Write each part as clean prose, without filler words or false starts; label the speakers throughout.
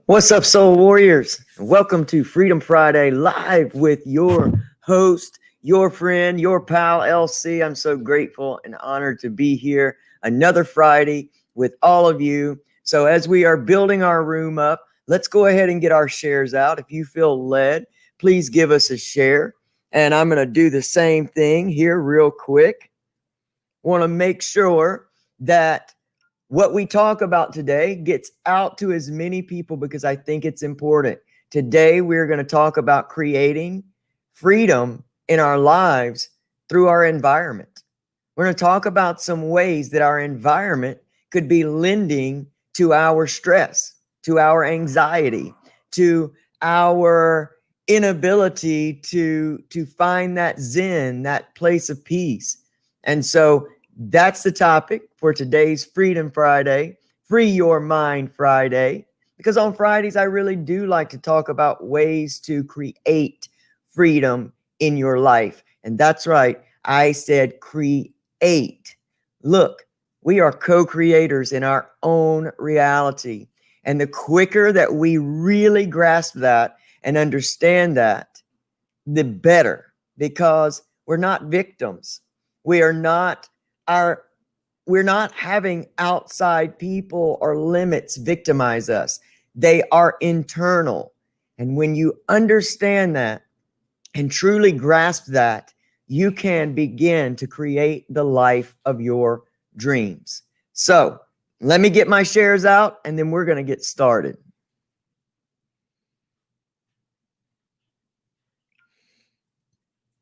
Speaker 1: What's up, Soul Warriors? Welcome to Freedom Friday live with your host, your friend, your pal, LC. I'm so grateful and honored to be here another Friday with all of you. So, as we are building our room up, let's go ahead and get our shares out. If you feel led, please give us a share. And I'm going to do the same thing here, real quick. Want to make sure that what we talk about today gets out to as many people because I think it's important. Today, we're going to talk about creating freedom in our lives through our environment. We're going to talk about some ways that our environment could be lending to our stress, to our anxiety, to our inability to find that zen, that place of peace. And so that's the topic for today's Freedom Friday, Free Your Mind Friday, because on Fridays, I really do like to talk about ways to create freedom in your life. And that's right, I said create. Look, we are co-creators in our own reality. And the quicker that we really grasp that and understand that, the better, because we're not victims. We are not we're not having outside people or limits victimize us. They are internal. And when you understand that and truly grasp that, you can begin to create the life of your dreams. So let me get my shares out and then we're going to get started.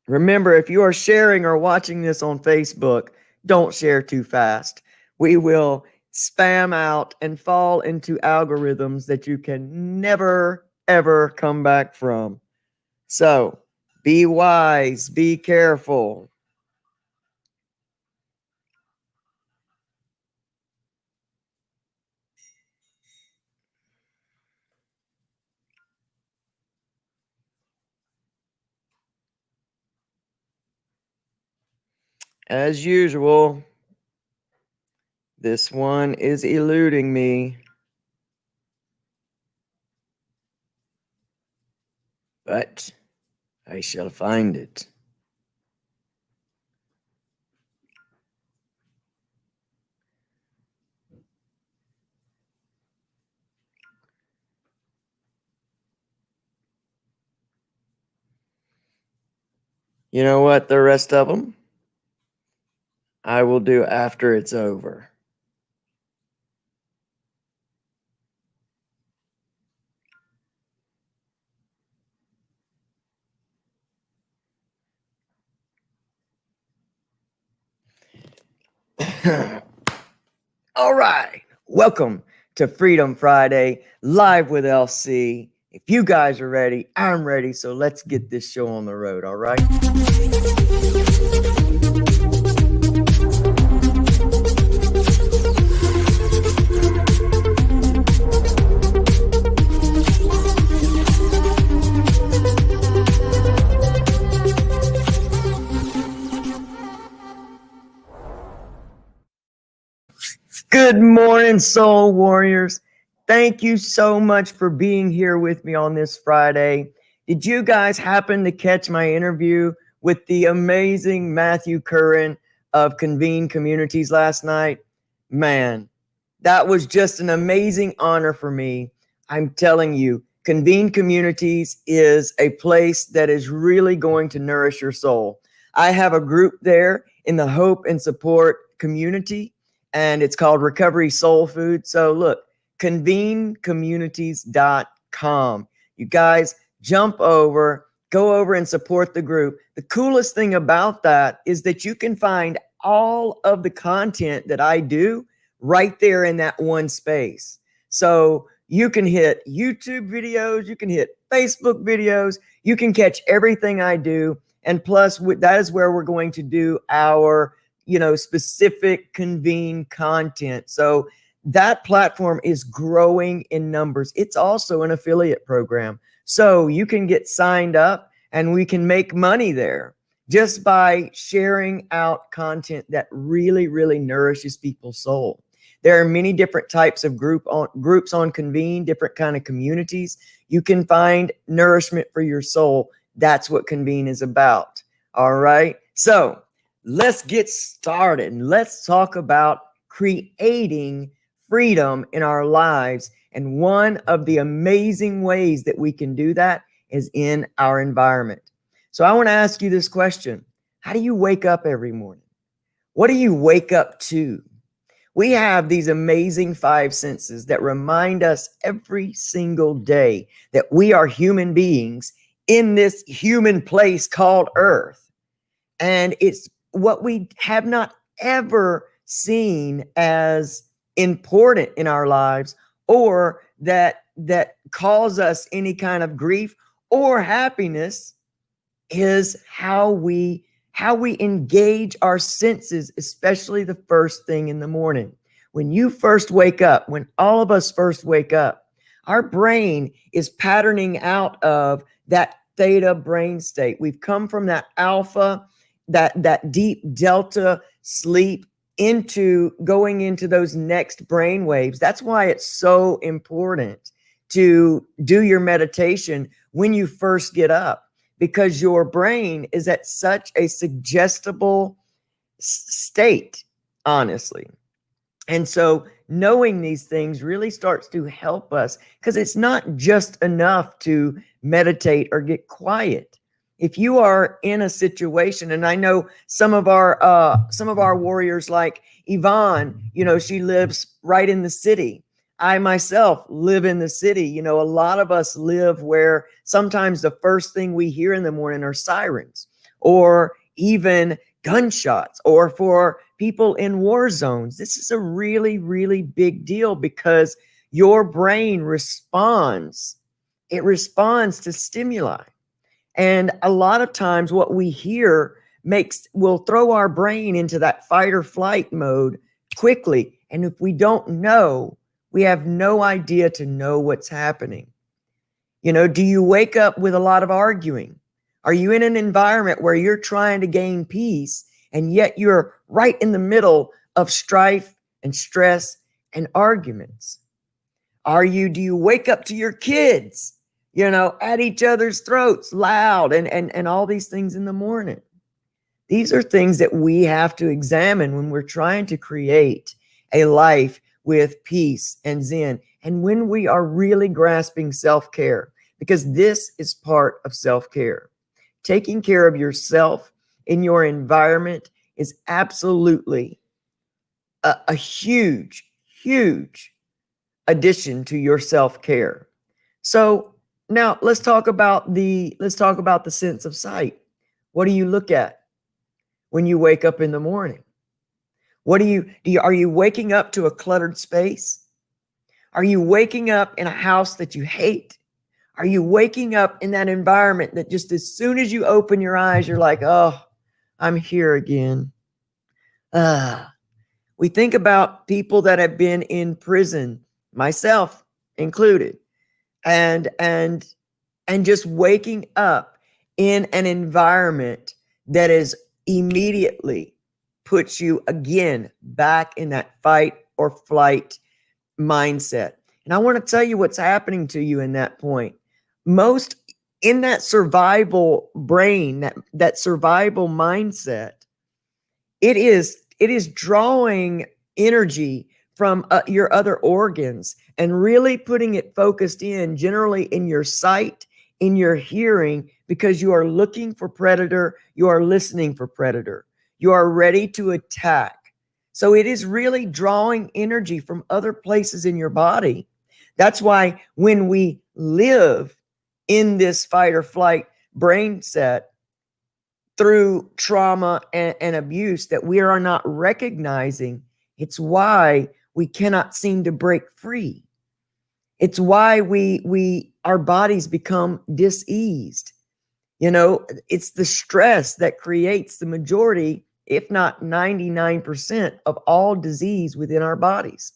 Speaker 1: Remember, if you are sharing or watching this on Facebook, don't share too fast. We will spam out and fall into algorithms that you can never, ever come back from. So be wise, be careful. As usual, this one is eluding me. But I shall find it. You know what? The rest of them I will do after it's over. All right. Welcome to Freedom Friday, live with LC. If you guys are ready, I'm ready. So let's get this show on the road. All right. Good morning, Soul Warriors. Thank you so much for being here with me on this Friday. Did you guys happen to catch my interview with the amazing Matthew Curran of Convene Communities last night? Man, that was just an amazing honor for me. I'm telling you, Convene Communities is a place that is really going to nourish your soul. I have a group there in the Hope and Support community, and it's called Recovery Soul Food. So look, convenecommunities.com. You guys jump over, go over and support the group. The coolest thing about that is that you can find all of the content that I do right there in that one space. So you can hit YouTube videos, you can hit Facebook videos, you can catch everything I do. And plus, that is where we're going to do our specific Convene content. So that platform is growing in numbers. It's also an affiliate program. So you can get signed up and we can make money there just by sharing out content that really, really nourishes people's soul. There are many different types of groups on Convene, different kind of communities. You can find nourishment for your soul. That's what Convene is about. All right. So let's get started. Let's talk about creating freedom in our lives. And one of the amazing ways that we can do that is in our environment. So I want to ask you this question. How do you wake up every morning? What do you wake up to? We have these amazing five senses that remind us every single day that we are human beings in this human place called Earth. And it's what we have not ever seen as important in our lives, or that cause us any kind of grief or happiness, is how we engage our senses, especially the first thing in the morning. When you first wake up, when all of us first wake up, our brain is patterning out of that theta brain state. We've come from that alpha, that deep delta sleep, into going into those next brain waves. That's why it's so important to do your meditation when you first get up, because your brain is at such a suggestible state, honestly. And so knowing these things really starts to help us, because it's not just enough to meditate or get quiet. If you are in a situation, and I know some of our warriors, like Yvonne, she lives right in the city. I myself live in the city. A lot of us live where sometimes the first thing we hear in the morning are sirens, or even gunshots, or for people in war zones. This is a really, really big deal, because your brain responds. It responds to stimuli. And a lot of times what we hear will throw our brain into that fight or flight mode quickly. And if we don't know, we have no idea to know what's happening. Do you wake up with a lot of arguing? Are you in an environment where you're trying to gain peace, and yet you're right in the middle of strife and stress and arguments? Do you wake up to your kids, at each other's throats, loud, and all these things in the morning? These are things that we have to examine when we're trying to create a life with peace and Zen, and when we are really grasping self-care, because this is part of self-care. Taking care of yourself in your environment is absolutely a huge, huge addition to your self-care. So now let's talk about the sense of sight. What do you look at when you wake up in the morning? What are you waking up to a cluttered space? Are you waking up in a house that you hate? Are you waking up in that environment that just as soon as you open your eyes, you're like, oh, I'm here again? We think about people that have been in prison, myself included, and just waking up in an environment that is immediately puts you again back in that fight or flight mindset. And I want to tell you what's happening to you in that point. Most in that survival brain, that survival mindset, it is drawing energy from your other organs and really putting it focused in, generally in your sight, in your hearing, because you are looking for predator, you are listening for predator, you are ready to attack. So it is really drawing energy from other places in your body. That's why when we live in this fight or flight brain set through trauma and abuse that we are not recognizing, it's why we cannot seem to break free. It's why our bodies become diseased. It's the stress that creates the majority, if not 99% of all disease within our bodies.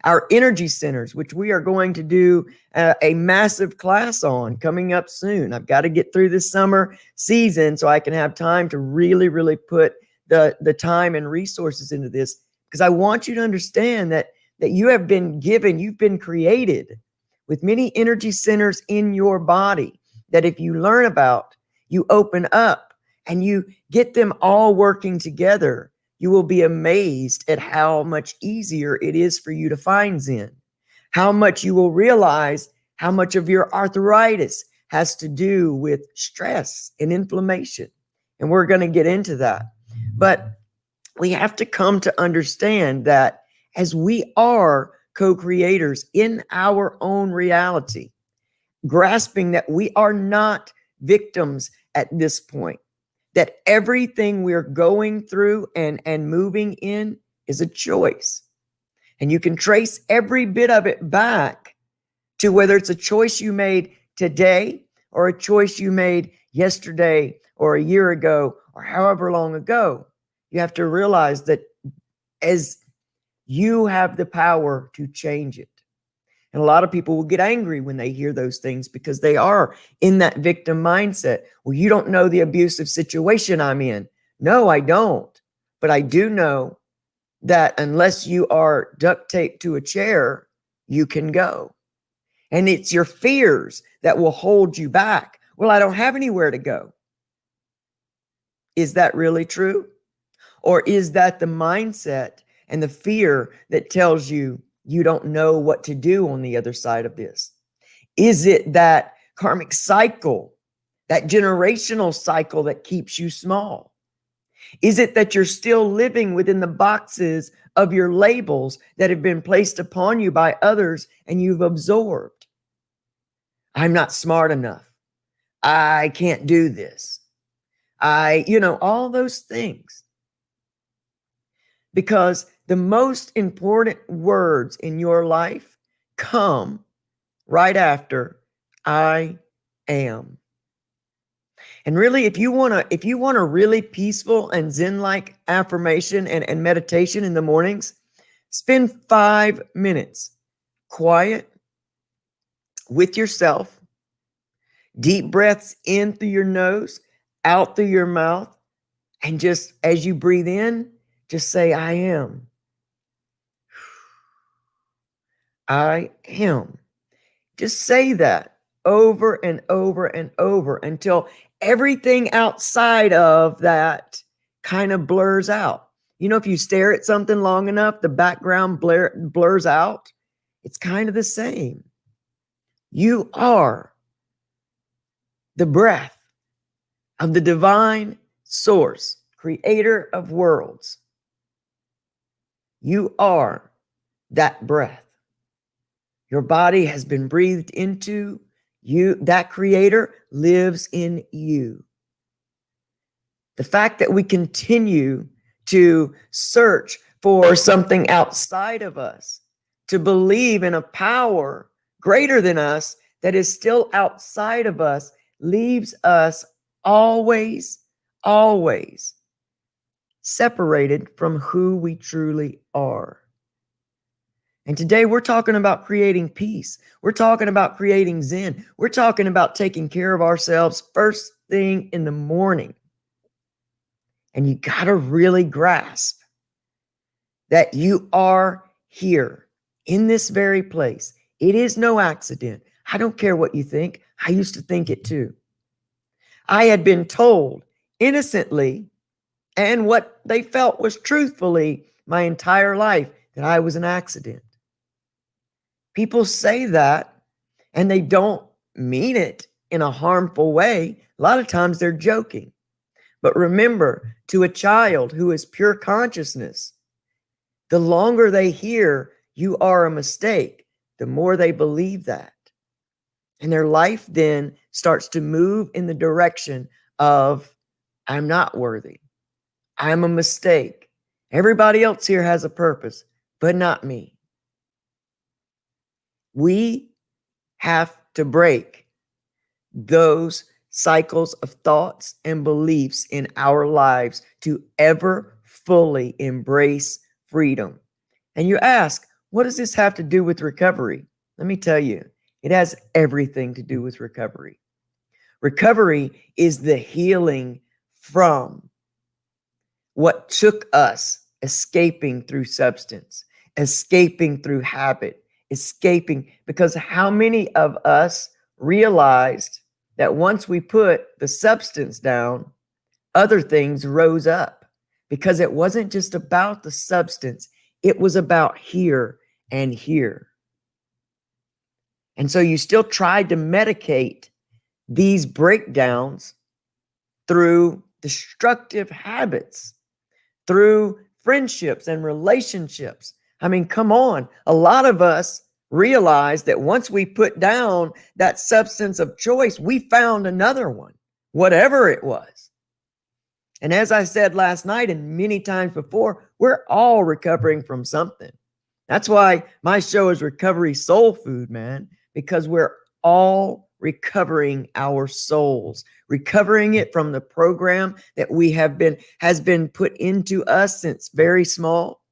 Speaker 1: Our energy centers, which we are going to do a massive class on coming up soon. I've got to get through this summer season so I can have time to really, really put the time and resources into this, because I want you to understand that you have been given, you've been created with many energy centers in your body that if you learn about, you open up and you get them all working together, you will be amazed at how much easier it is for you to find Zen. How much you will realize how much of your arthritis has to do with stress and inflammation. And we're going to get into that. But we have to come to understand that as we are co-creators in our own reality, grasping that we are not victims at this point, that everything we're going through and moving in is a choice. And you can trace every bit of it back to whether it's a choice you made today or a choice you made yesterday or a year ago or however long ago. You have to realize that as you have the power to change it. And a lot of people will get angry when they hear those things because they are in that victim mindset. Well, you don't know the abusive situation I'm in. No, I don't. But I do know that unless you are duct taped to a chair, you can go. And it's your fears that will hold you back. Well, I don't have anywhere to go. Is that really true? Or is that the mindset and the fear that tells you you don't know what to do on the other side of this? Is it that karmic cycle, that generational cycle that keeps you small? Is it that you're still living within the boxes of your labels that have been placed upon you by others and you've absorbed? I'm not smart enough. I can't do this. All those things. Because the most important words in your life come right after I am. And really, if you want a really peaceful and Zen-like affirmation and meditation in the mornings, spend 5 minutes quiet with yourself, deep breaths in through your nose, out through your mouth, and just as you breathe in, just say, I am. I am. Just say that over and over and over until everything outside of that kind of blurs out. If you stare at something long enough, the background blurs out. It's kind of the same. You are the breath of the divine source, creator of worlds. You are that breath. Your body has been breathed into. You, that creator, lives in you. The fact that we continue to search for something outside of us, to believe in a power greater than us that is still outside of us, leaves us always separated from who we truly are. And today we're talking about creating peace. We're talking about creating Zen. We're talking about taking care of ourselves first thing in the morning. And you got to really grasp that you are here in this very place. It is no accident. I don't care what you think. I used to think it too. I had been told innocently and what they felt was truthfully my entire life that I was an accident. People say that and they don't mean it in a harmful way. A lot of times they're joking. But remember, to a child who is pure consciousness, the longer they hear you are a mistake, the more they believe that. And their life then starts to move in the direction of, I'm not worthy. I'm a mistake. Everybody else here has a purpose, but not me. We have to break those cycles of thoughts and beliefs in our lives to ever fully embrace freedom. And you ask, what does this have to do with recovery? Let me tell you, it has everything to do with recovery. Recovery is the healing from what took us escaping through substance, escaping through habit, escaping, because how many of us realized that once we put the substance down, other things rose up? Because it wasn't just about the substance, it was about here and here. And so you still tried to medicate these breakdowns through destructive habits, through friendships and relationships. I mean, come on. A lot of us realize that once we put down that substance of choice, we found another one, whatever it was. And as I said last night and many times before, we're all recovering from something. That's why my show is Recovery Soul Food, man, because we're all recovering our souls, recovering it from the program that has been put into us since very small.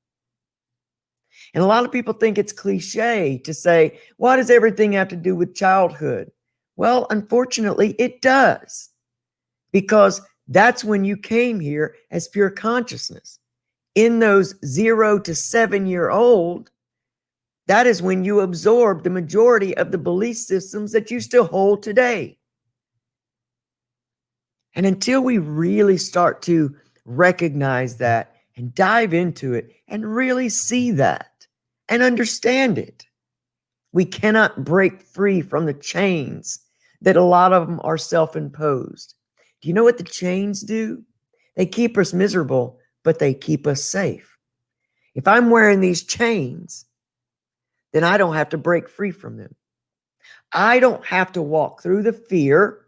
Speaker 1: And a lot of people think it's cliche to say, why does everything have to do with childhood? Well, unfortunately, it does, because that's when you came here as pure consciousness. In those 0 to 7-year-old, that is when you absorb the majority of the belief systems that you still hold today. And until we really start to recognize that and dive into it and really see that and understand it, we cannot break free from the chains that a lot of them are self-imposed. Do you know what the chains do? They keep us miserable, but they keep us safe. If I'm wearing these chains, then I don't have to break free from them. I don't have to walk through the fear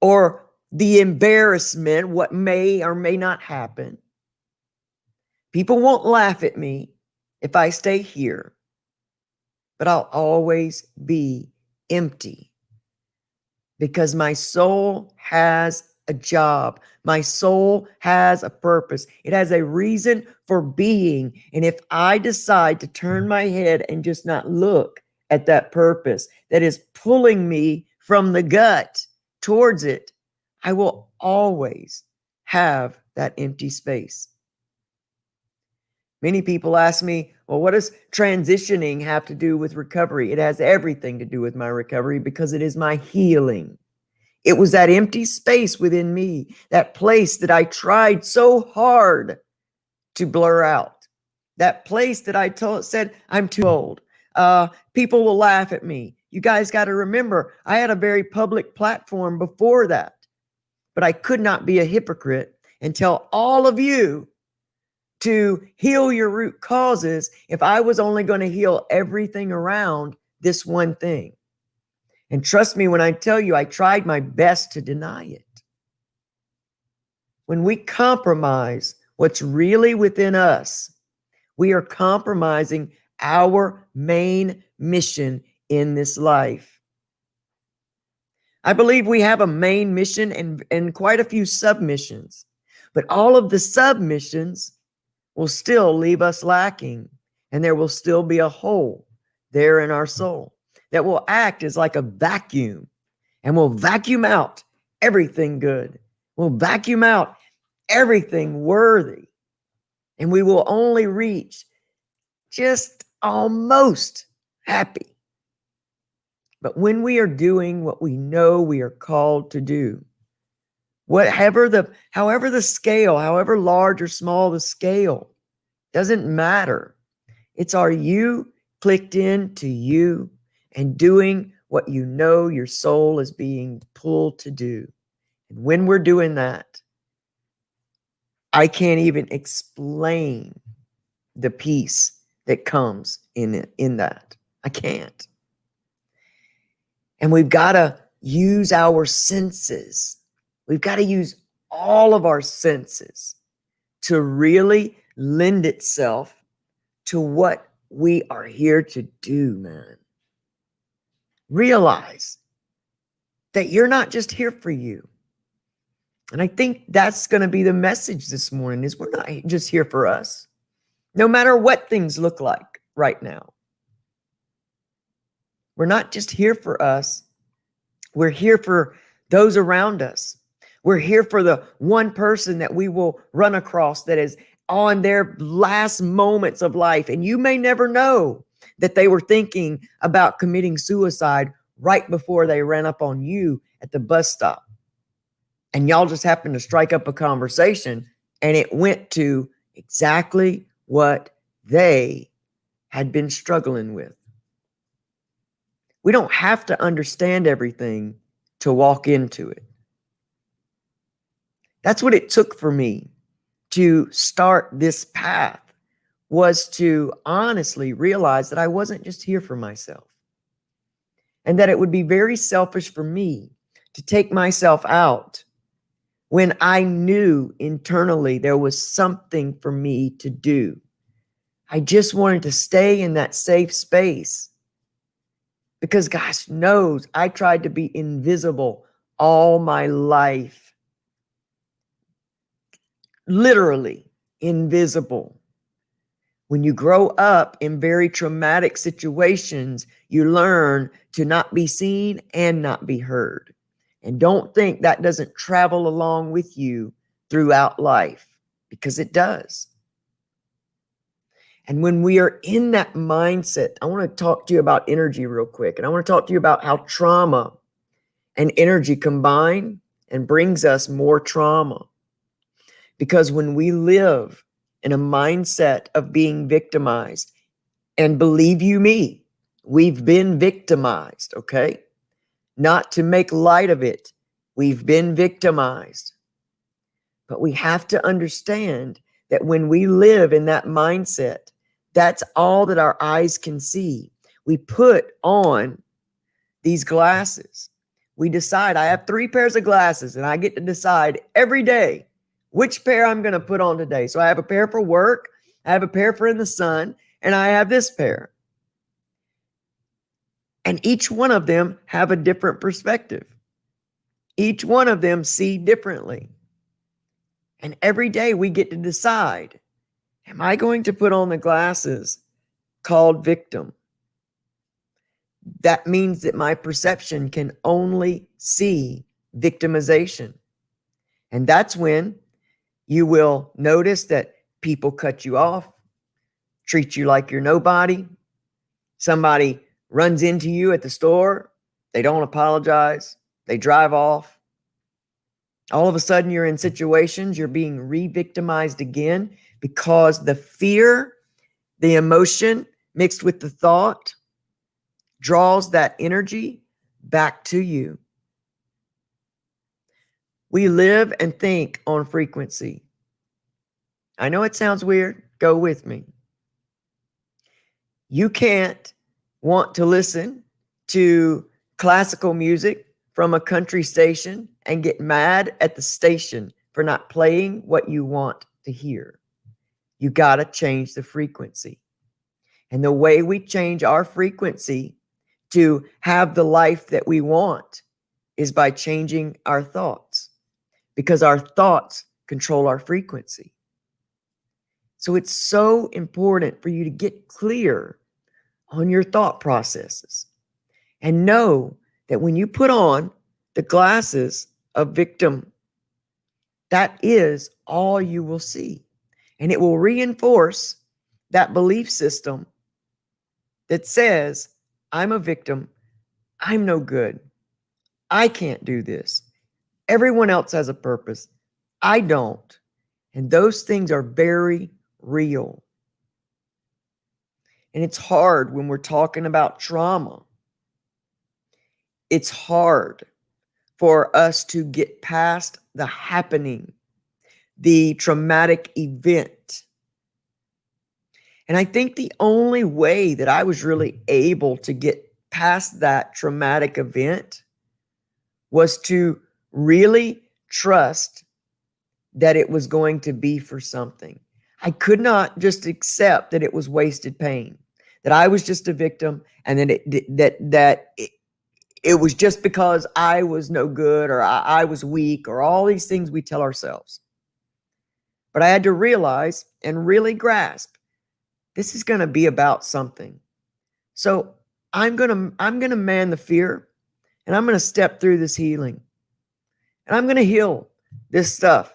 Speaker 1: or the embarrassment, what may or may not happen. People won't laugh at me if I stay here, but I'll always be empty because my soul has a job. My soul has a purpose. It has a reason for being. And if I decide to turn my head and just not look at that purpose that is pulling me from the gut towards it, I will always have that empty space. Many people ask me, well, what does transitioning have to do with recovery? It has everything to do with my recovery because it is my healing. It was that empty space within me, that place that I tried so hard to blur out, that place that I said, I'm too old. People will laugh at me. You guys got to remember, I had a very public platform before that, but I could not be a hypocrite and tell all of you to heal your root causes if I was only going to heal everything around this one thing. And trust me when I tell you, I tried my best to deny it. When we compromise what's really within us, we are compromising our main mission in this life. I believe we have a main mission and quite a few submissions, but all of the submissions will still leave us lacking, and there will still be a hole there in our soul that will act as like a vacuum and will vacuum out everything good. We'll vacuum out everything worthy, and we will only reach just almost happy. But when we are doing what we know we are called to do, however the scale, however large or small the scale, doesn't matter. It's are you clicked into you and doing what you know your soul is being pulled to do. And when we're doing that, I can't even explain the peace that comes in that. I can't. And we've got to use our senses. We've got to use all of our senses to really lend itself to what we are here to do, man. Realize that you're not just here for you. And I think that's going to be the message this morning is we're not just here for us. No matter what things look like right now. We're not just here for us. We're here for those around us. We're here for the one person that we will run across that is on their last moments of life. And you may never know that they were thinking about committing suicide right before they ran up on you at the bus stop. And y'all just happened to strike up a conversation, and it went to exactly what they had been struggling with. We don't have to understand everything to walk into it. That's what it took for me to start this path, was to honestly realize that I wasn't just here for myself, and that it would be very selfish for me to take myself out when I knew internally there was something for me to do. I just wanted to stay in that safe space because gosh knows I tried to be invisible all my life. Literally invisible. When you grow up in very traumatic situations, you learn to not be seen and not be heard. And don't think that doesn't travel along with you throughout life, because it does. And when we are in that mindset, I want to talk to you about energy real quick. And I want to talk to you about how trauma and energy combine and brings us more trauma. Because when we live in a mindset of being victimized, and believe you me, we've been victimized, okay? Not to make light of it, we've been victimized. But we have to understand that when we live in that mindset, that's all that our eyes can see. We put on these glasses. We decide, I have 3 pairs of glasses, and I get to decide every day which pair I'm going to put on today. So I have a pair for work, I have a pair for in the sun, and I have this pair. And each one of them have a different perspective. Each one of them see differently. And every day we get to decide, am I going to put on the glasses called victim? That means that my perception can only see victimization. And that's when you will notice that people cut you off, treat you like you're nobody. Somebody runs into you at the store, they don't apologize, they drive off. All of a sudden you're in situations, you're being re-victimized again because the fear, the emotion mixed with the thought draws that energy back to you. We live and think on frequency. I know it sounds weird. Go with me. You can't want to listen to classical music from a country station and get mad at the station for not playing what you want to hear. You got to change the frequency. And the way we change our frequency to have the life that we want is by changing our thoughts, because our thoughts control our frequency. So it's so important for you to get clear on your thought processes and know that when you put on the glasses of victim, that is all you will see. And it will reinforce that belief system that says, I'm a victim, I'm no good, I can't do this, everyone else has a purpose, I don't. And those things are very real. And it's hard when we're talking about trauma. It's hard for us to get past the happening, the traumatic event. And I think the only way that I was really able to get past that traumatic event was to really trust that it was going to be for something. I could not just accept that it was wasted pain, that I was just a victim, and that it was just because I was no good, or I was weak, or all these things we tell ourselves. But I had to realize and really grasp, this is going to be about something. So I'm going to man the fear, and I'm going to step through this healing, and I'm going to heal this stuff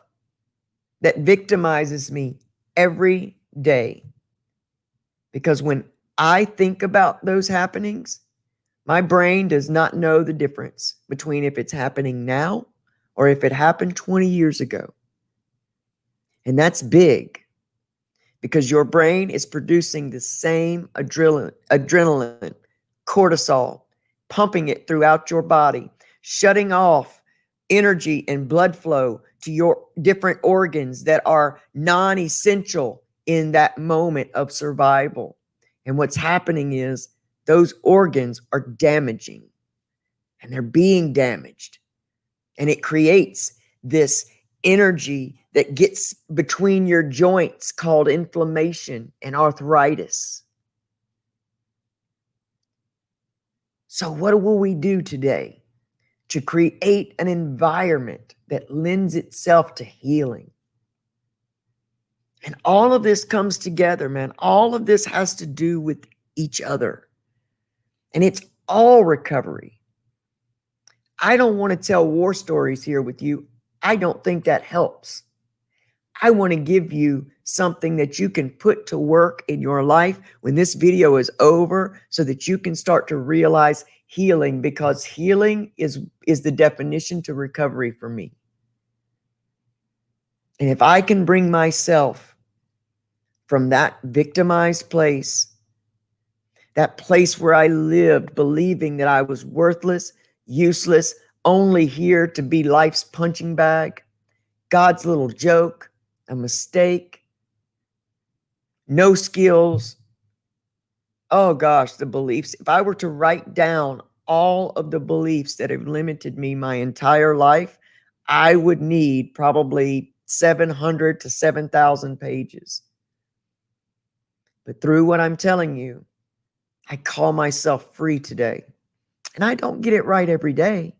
Speaker 1: that victimizes me every day. Because when I think about those happenings, my brain does not know the difference between if it's happening now or if it happened 20 years ago. And that's big because your brain is producing the same adrenaline, cortisol, pumping it throughout your body, shutting off energy and blood flow to your different organs that are non-essential in that moment of survival. And what's happening is those organs are damaging and they're being damaged. And it creates this energy that gets between your joints called inflammation and arthritis. So what will we do today to create an environment that lends itself to healing? And all of this comes together, man. All of this has to do with each other. And it's all recovery. I don't want to tell war stories here with you. I don't think that helps. I want to give you something that you can put to work in your life when this video is over so that you can start to realize healing, because healing is the definition to recovery for me. And if I can bring myself from that victimized place, that place where I lived believing that I was worthless, useless, only here to be life's punching bag, God's little joke, a mistake, no skills. Oh gosh, the beliefs. If I were to write down all of the beliefs that have limited me my entire life, I would need probably 700 to 7,000 pages. But through what I'm telling you, I call myself free today. And I don't get it right every day.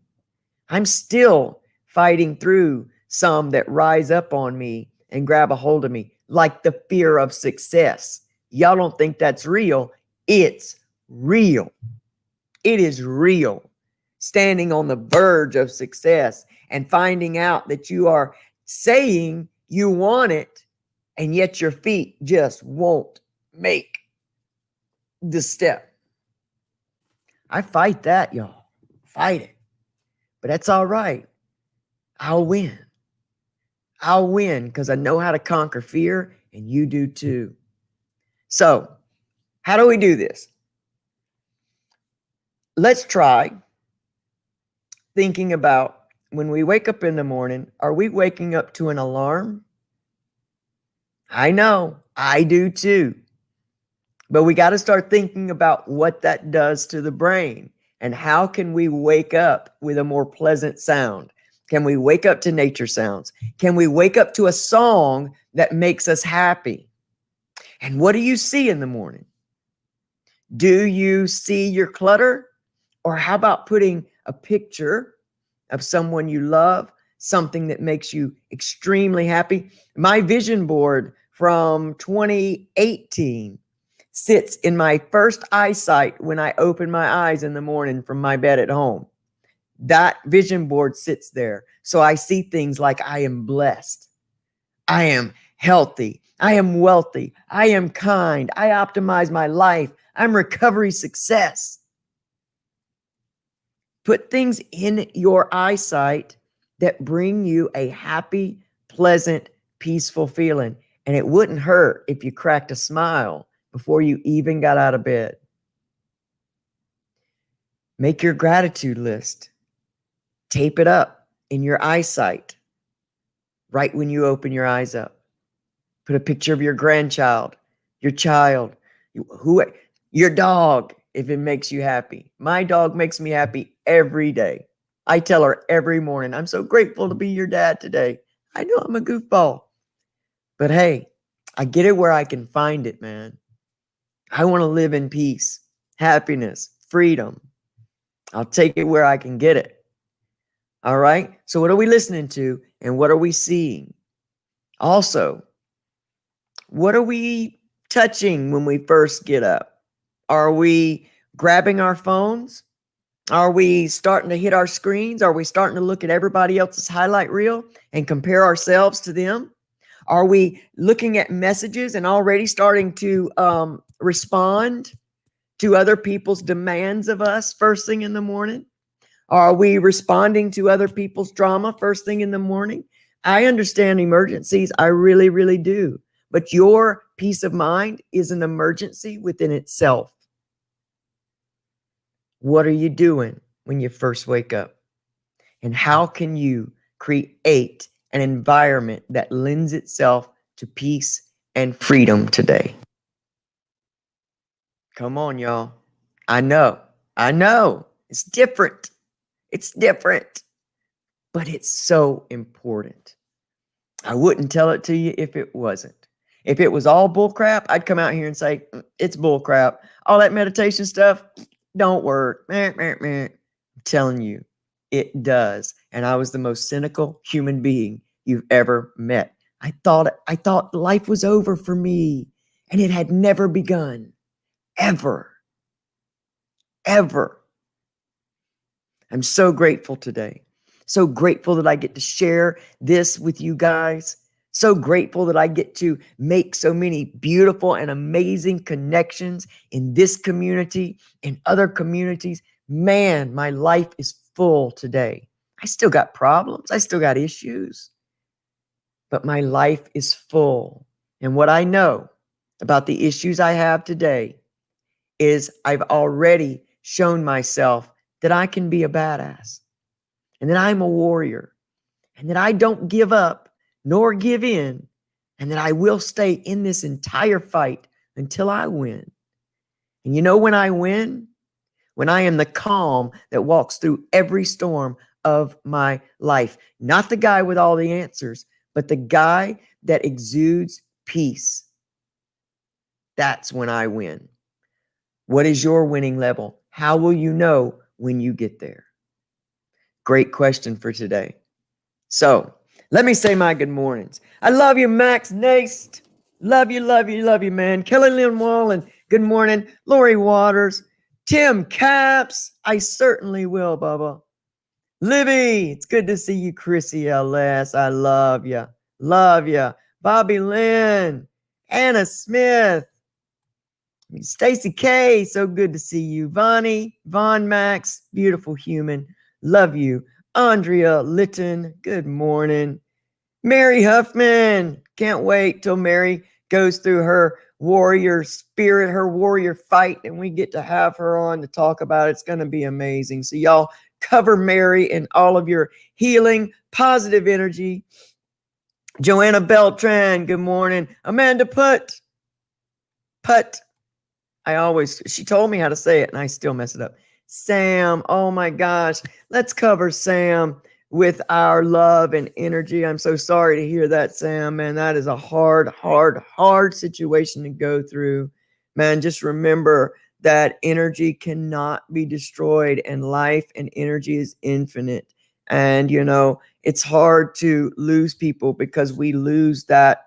Speaker 1: I'm still fighting through some that rise up on me and grab a hold of me, like the fear of success. Y'all don't think that's real. It's real. It is real. Standing on the verge of success and finding out that you are saying you want it, and yet your feet just won't make the step. I fight that, y'all. Fight it. But that's all right. I'll win. I'll win because I know how to conquer fear, and you do too. So, how do we do this? Let's try thinking about when we wake up in the morning, are we waking up to an alarm? I know, I do too. But we got to start thinking about what that does to the brain and how can we wake up with a more pleasant sound? Can we wake up to nature sounds? Can we wake up to a song that makes us happy? And what do you see in the morning? Do you see your clutter? Or how about putting a picture of someone you love, something that makes you extremely happy? My vision board from 2018 sits in my first eyesight when I open my eyes in the morning from my bed at home. That vision board sits there. So I see things like I am blessed. I am healthy. I am wealthy. I am kind. I optimize my life. I'm recovery success. Put things in your eyesight that bring you a happy, pleasant, peaceful feeling. And it wouldn't hurt if you cracked a smile before you even got out of bed. Make your gratitude list. Tape it up in your eyesight right when you open your eyes up. Put a picture of your grandchild, your child, your dog, if it makes you happy. My dog makes me happy every day. I tell her every morning, I'm so grateful to be your dad today. I know I'm a goofball, but hey, I get it where I can find it, man. I want to live in peace, happiness, freedom. I'll take it where I can get it. All right. So what are we listening to and what are we seeing? Also, what are we touching when we first get up? Are we grabbing our phones? Are we starting to hit our screens? Are we starting to look at everybody else's highlight reel and compare ourselves to them? Are we looking at messages and already starting to respond to other people's demands of us first thing in the morning? Are we responding to other people's drama first thing in the morning? I understand emergencies. I really, really do. But your peace of mind is an emergency within itself. What are you doing when you first wake up? And how can you create an environment that lends itself to peace and freedom today? Come on, y'all. I know. It's different. It's different, but it's so important. I wouldn't tell it to you if it wasn't. If it was all bull crap, I'd come out here and say, it's bull crap. All that meditation stuff don't work. I'm telling you, it does. And I was the most cynical human being you've ever met. I thought life was over for me, and it had never begun. Ever. I'm so grateful today. So grateful that I get to share this with you guys. So grateful that I get to make so many beautiful and amazing connections in this community and other communities. Man, my life is full today. I still got problems. I still got issues. But my life is full. And what I know about the issues I have today is I've already shown myself that I can be a badass, and that I'm a warrior, and that I don't give up nor give in, and that I will stay in this entire fight until I win. And you know when I win? When I am the calm that walks through every storm of my life. Not the guy with all the answers, but the guy that exudes peace. That's when I win. What is your winning level? How will you know when you get there? Great question for today. So let me say my good mornings. I love you, Max Naste. Love you, man. Kelly Lynn Wallen. Good morning. Lori Waters. Tim Caps. I certainly will, Bubba. Libby, it's good to see you. Chrissy LS. I love you. Love you. Bobby Lynn. Anna Smith. Stacy K, so good to see you. Vonnie, Von Max, beautiful human. Love you. Andrea Litton, good morning. Mary Huffman, can't wait till Mary goes through her warrior spirit, her warrior fight, and we get to have her on to talk about it. It's going to be amazing. So y'all cover Mary and all of your healing, positive energy. Joanna Beltran, good morning. Amanda Putt. She told me how to say it and I still mess it up. Sam, oh my gosh. Let's cover Sam with our love and energy. I'm so sorry to hear that, Sam, man. That is a hard situation to go through. Man, just remember that energy cannot be destroyed, and life and energy is infinite. And, it's hard to lose people because we lose that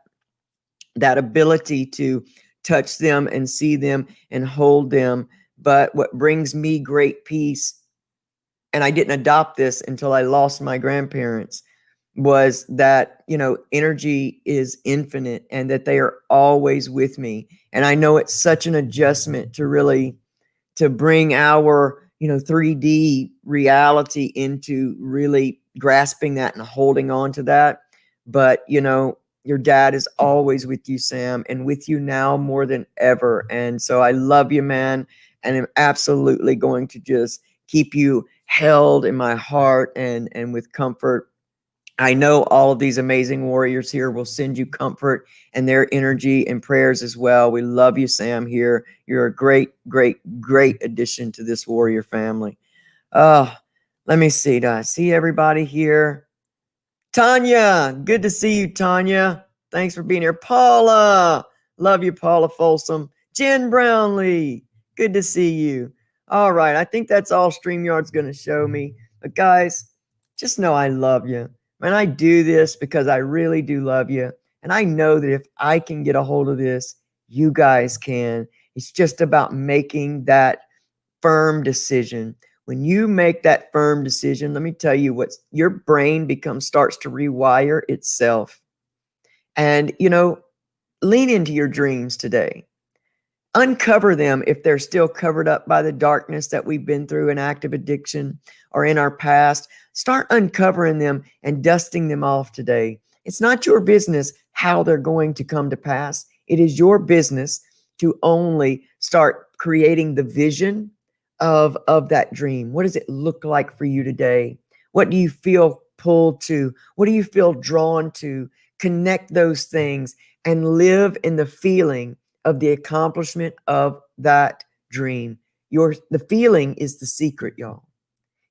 Speaker 1: ability to touch them and see them and hold them. But what brings me great peace, and I didn't adopt this until I lost my grandparents, was that, energy is infinite and that they are always with me. And I know it's such an adjustment to bring our, 3D reality into really grasping that and holding on to that. But, your dad is always with you, Sam, and with you now more than ever. And so I love you, man. And I'm absolutely going to just keep you held in my heart and with comfort. I know all of these amazing warriors here will send you comfort and their energy and prayers as well. We love you, Sam, here. You're a great addition to this warrior family. Let me see. Do I see everybody here? Tanya, good to see you, Tanya. Thanks for being here. Paula, love you, Paula Folsom. Jen Brownlee, good to see you. All right, I think that's all StreamYard's going to show me. But guys, just know I love you. And I do this because I really do love you. And I know that if I can get a hold of this, you guys can. It's just about making that firm decision. When you make that firm decision, let me tell you what your brain starts to rewire itself. And, lean into your dreams today. Uncover them if they're still covered up by the darkness that we've been through in active addiction or in our past. Start uncovering them and dusting them off today. It's not your business how they're going to come to pass. It is your business to only start creating the vision of that dream. What does it look like for you today? What do you feel pulled to? What do you feel drawn to? Connect those things and live in the feeling of the accomplishment of that dream. The feeling is the secret, y'all.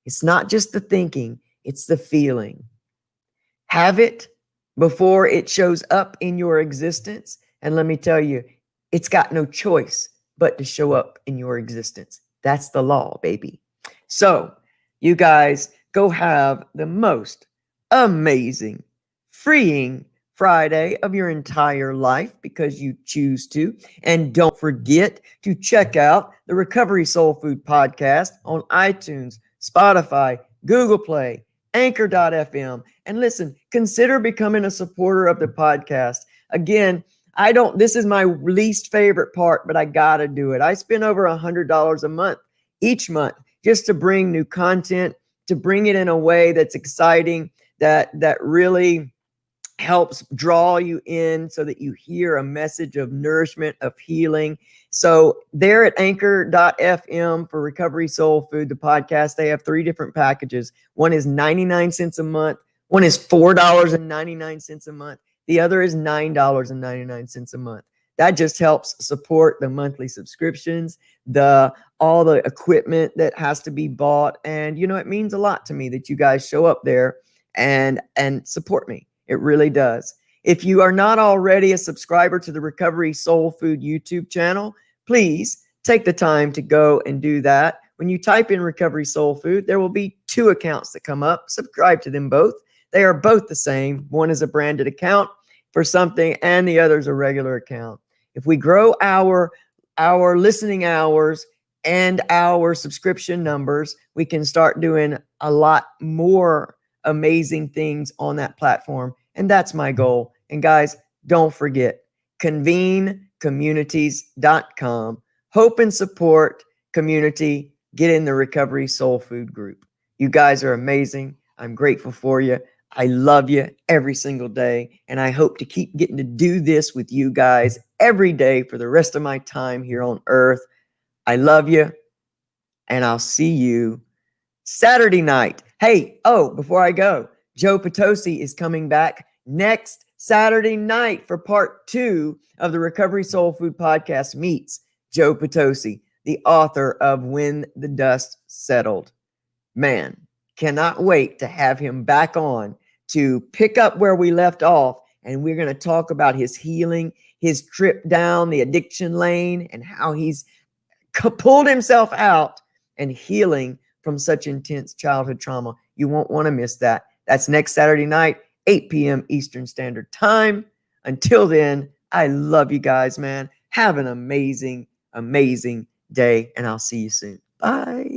Speaker 1: It's not just the thinking, it's the feeling. Have it before it shows up in your existence. And let me tell you, it's got no choice but to show up in your existence. That's the law, baby. So, you guys go have the most amazing, freeing Friday of your entire life because you choose to. And don't forget to check out the Recovery Soul Food podcast on iTunes, Spotify, Google Play, Anchor.fm. And listen, consider becoming a supporter of the podcast. Again, this is my least favorite part, but I got to do it. I spend over $100 a month, each month, just to bring new content, to bring it in a way that's exciting, that really helps draw you in so that you hear a message of nourishment, of healing. So there at anchor.fm for Recovery Soul Food, the podcast, they have 3 different packages. One is 99 cents a month. One is $4.99 a month. The other is $9.99 a month. That just helps support the monthly subscriptions, all the equipment that has to be bought. And, it means a lot to me that you guys show up there and support me. It really does. If you are not already a subscriber to the Recovery Soul Food YouTube channel, please take the time to go and do that. When you type in Recovery Soul Food, there will be 2 accounts that come up. Subscribe to them both. They are both the same. One is a branded account for something and the other is a regular account. If we grow our listening hours and our subscription numbers, we can start doing a lot more amazing things on that platform. And that's my goal. And guys, don't forget, convenecommunities.com. Hope and support community. Get in the Recovery Soul Food group. You guys are amazing. I'm grateful for you. I love you every single day. And I hope to keep getting to do this with you guys every day for the rest of my time here on earth. I love you. And I'll see you Saturday night. Hey, before I go, Joe Potosi is coming back next Saturday night for part 2 of the Recovery Soul Food podcast meets Joe Potosi, the author of When the Dust Settled. Man, cannot wait to have him back on to pick up where we left off. And we're going to talk about his healing, his trip down the addiction lane, and how he's pulled himself out and healing from such intense childhood trauma. You won't want to miss that. That's next Saturday night, 8 p.m. Eastern Standard Time. Until then, I love you guys, man. Have an amazing, amazing day, and I'll see you soon. Bye.